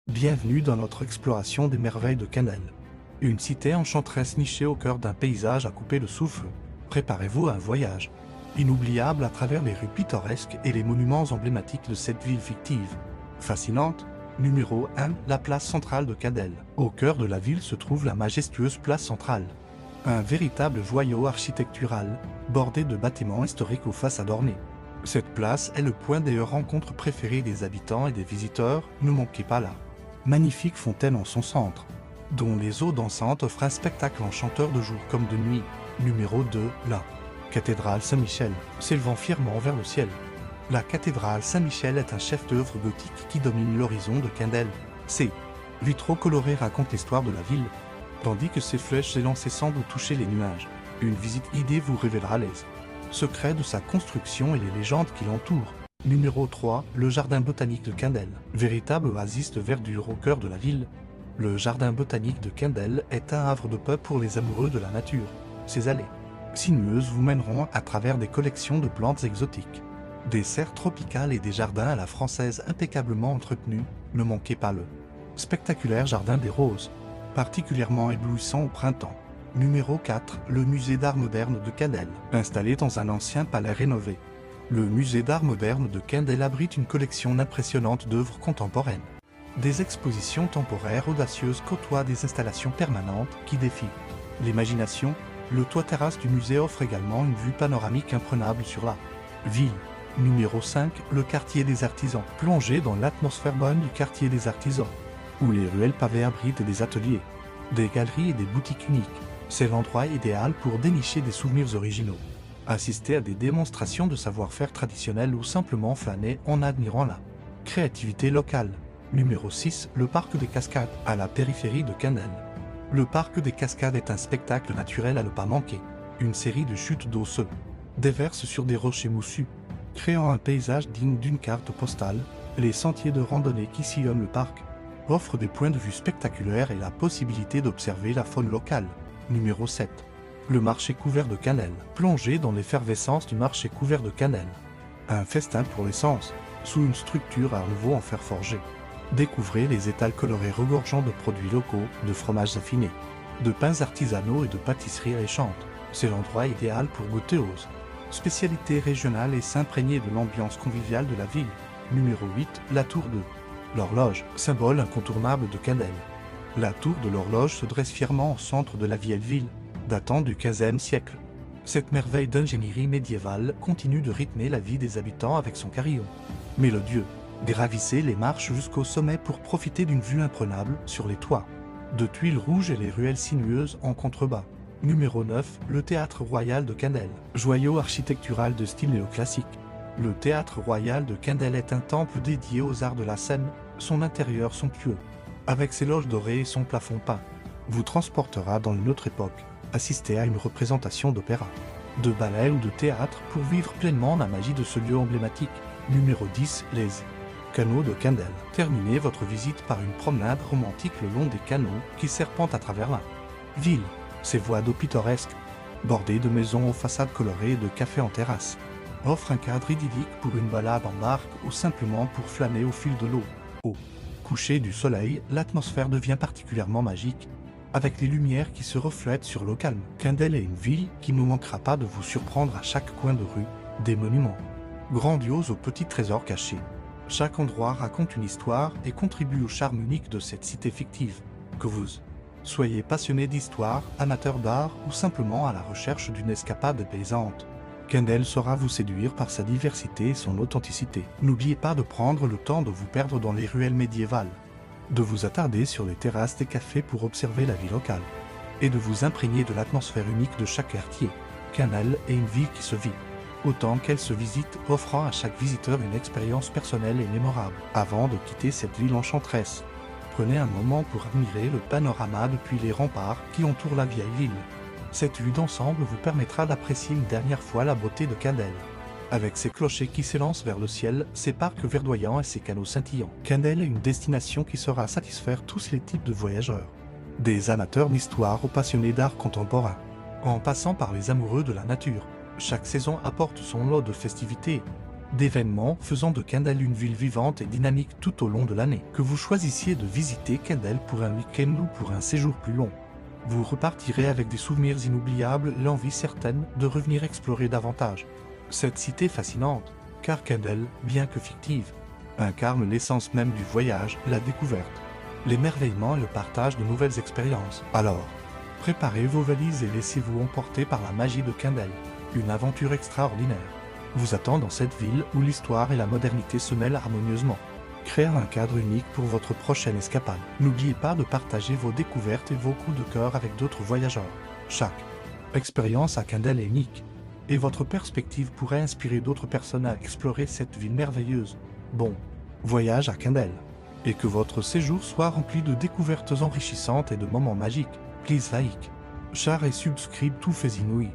Bienvenue dans notre exploration des merveilles de Canel. Une cité enchanteresse nichée au cœur d'un paysage à couper le souffle. Préparez-vous à un voyage inoubliable à travers les rues pittoresques et les monuments emblématiques de cette ville fictive. Fascinante. Numéro 1, la place centrale de Canel. Au cœur de la ville se trouve la majestueuse place centrale. Un véritable joyau architectural, bordé de bâtiments historiques aux façades ornées. Cette place est le point des rencontres préférées des habitants et des visiteurs, ne manquez pas là. Magnifique fontaine en son centre, dont les eaux dansantes offrent un spectacle enchanteur de jour comme de nuit. Numéro 2, la cathédrale Saint-Michel, s'élevant fièrement vers le ciel. La cathédrale Saint-Michel est un chef-d'œuvre gothique qui domine l'horizon de Canel. Ses vitraux colorés racontent l'histoire de la ville, tandis que ses flèches élancées semblent toucher les nuages. Une visite guidée vous révélera les secrets de sa construction et les légendes qui l'entourent. Numéro 3, le jardin botanique de Canel. Véritable oasis de verdure au cœur de la ville, le jardin botanique de Canel est un havre de paix pour les amoureux de la nature. Ses allées sinueuses vous mèneront à travers des collections de plantes exotiques, des serres tropicales et des jardins à la française impeccablement entretenus. Ne manquez pas le spectaculaire jardin des roses, particulièrement éblouissant au printemps. Numéro 4, le musée d'art moderne de Canel. Installé dans un ancien palais rénové, le musée d'art moderne de Canel abrite une collection impressionnante d'œuvres contemporaines. Des expositions temporaires audacieuses côtoient des installations permanentes qui défient l'imagination. Le toit terrasse du musée offre également une vue panoramique imprenable sur la ville. Numéro 5, le quartier des artisans. Plongé dans l'atmosphère bonne du quartier des artisans, où les ruelles pavées abritent des ateliers, des galeries et des boutiques uniques. C'est l'endroit idéal pour dénicher des souvenirs originaux, assister à des démonstrations de savoir-faire traditionnel ou simplement flâner en admirant la créativité locale. Numéro 6, le parc des Cascades, à la périphérie de Canel. Le parc des Cascades est un spectacle naturel à ne pas manquer. Une série de chutes d'eau se déverse sur des rochers moussus, créant un paysage digne d'une carte postale. Les sentiers de randonnée qui sillonnent le parc offrent des points de vue spectaculaires et la possibilité d'observer la faune locale. Numéro 7. Le marché couvert de Canel. Plongé dans l'effervescence du marché couvert de Canel. Un festin pour les sens, sous une structure à nouveau en fer forgé. Découvrez les étals colorés regorgeant de produits locaux, de fromages affinés, de pains artisanaux et de pâtisseries alléchantes. C'est l'endroit idéal pour goûter aux spécialités régionales et s'imprégner de l'ambiance conviviale de la ville. Numéro 8, la tour de l'horloge, symbole incontournable de Canel. La tour de l'horloge se dresse fièrement au centre de la vieille ville, datant du XVe siècle. Cette merveille d'ingénierie médiévale continue de rythmer la vie des habitants avec son carillon mélodieux. Gravissez les marches jusqu'au sommet pour profiter d'une vue imprenable sur les toits de tuiles rouges et les ruelles sinueuses en contrebas. Numéro 9, le théâtre royal de Canel. Joyau architectural de style néoclassique. Le théâtre royal de Canel est un temple dédié aux arts de la scène, son intérieur somptueux, avec ses loges dorées et son plafond peint, vous transportera dans une autre époque. Assistez à une représentation d'opéra, de ballet ou de théâtre pour vivre pleinement la magie de ce lieu emblématique. Numéro 10, les canaux de Canel. Terminez votre visite par une promenade romantique le long des canaux qui serpentent à travers la ville. Ces voies d'eau pittoresques, bordées de maisons aux façades colorées et de cafés en terrasse, offrent un cadre idyllique pour une balade en barque ou simplement pour flâner au fil de l'eau. Au coucher du soleil, l'atmosphère devient particulièrement magique, avec les lumières qui se reflètent sur l'eau calme. Canel est une ville qui ne manquera pas de vous surprendre à chaque coin de rue, des monuments grandioses aux petits trésors cachés. Chaque endroit raconte une histoire et contribue au charme unique de cette cité fictive. Que vous soyez passionné d'histoire, amateur d'art ou simplement à la recherche d'une escapade apaisante, Canel saura vous séduire par sa diversité et son authenticité. N'oubliez pas de prendre le temps de vous perdre dans les ruelles médiévales, de vous attarder sur les terrasses des cafés pour observer la vie locale, et de vous imprégner de l'atmosphère unique de chaque quartier. Canel est une ville qui se vit, autant qu'elle se visite, offrant à chaque visiteur une expérience personnelle et mémorable. Avant de quitter cette ville enchanteresse, prenez un moment pour admirer le panorama depuis les remparts qui entourent la vieille ville. Cette vue d'ensemble vous permettra d'apprécier une dernière fois la beauté de Canel, avec ses clochers qui s'élancent vers le ciel, ses parcs verdoyants et ses canaux scintillants. Canel est une destination qui saura satisfaire tous les types de voyageurs, des amateurs d'histoire aux passionnés d'art contemporain, en passant par les amoureux de la nature. Chaque saison apporte son lot de festivités, d'événements faisant de Kendall une ville vivante et dynamique tout au long de l'année. Que vous choisissiez de visiter Kendall pour un week-end ou pour un séjour plus long, vous repartirez avec des souvenirs inoubliables et l'envie certaine de revenir explorer davantage. Cette cité fascinante, car Kendall, bien que fictive, incarne l'essence même du voyage, la découverte, l'émerveillement et le partage de nouvelles expériences. Alors, préparez vos valises et laissez-vous emporter par la magie de Kendall. Une aventure extraordinaire vous attend dans cette ville où l'histoire et la modernité se mêlent harmonieusement. Créer un cadre unique pour votre prochaine escapade. N'oubliez pas de partager vos découvertes et vos coups de cœur avec d'autres voyageurs. Chaque expérience à Kendall est unique, et votre perspective pourrait inspirer d'autres personnes à explorer cette ville merveilleuse. Bon voyage à Kendall, et que votre séjour soit rempli de découvertes enrichissantes et de moments magiques. Please like, share et subscribe to Faisy Inouï.